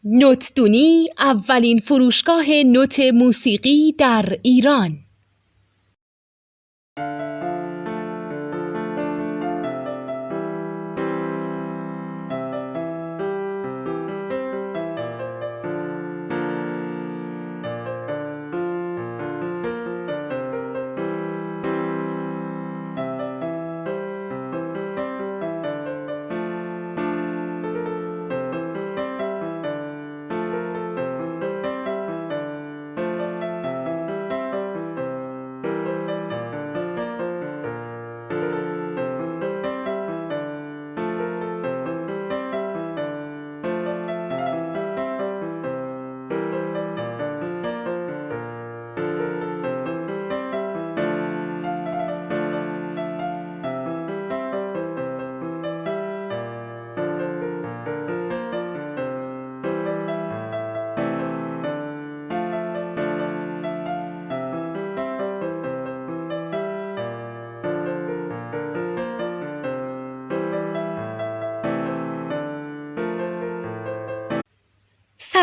نوتدونی اولین فروشگاه نوت موسیقی در ایران.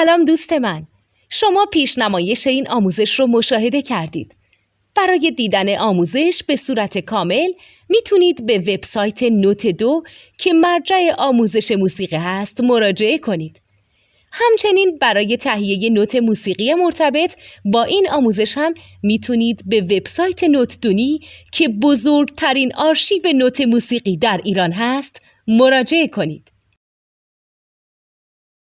سلام دوست من، شما پیشنمایش این آموزش رو مشاهده کردید. برای دیدن آموزش به صورت کامل میتونید به وبسایت نوت2 که مرجع آموزش موسیقی هست مراجعه کنید. همچنین برای تهیه نوت موسیقی مرتبط با این آموزش هم میتونید به وبسایت نوتدونی که بزرگترین آرشیو نوت موسیقی در ایران هست مراجعه کنید.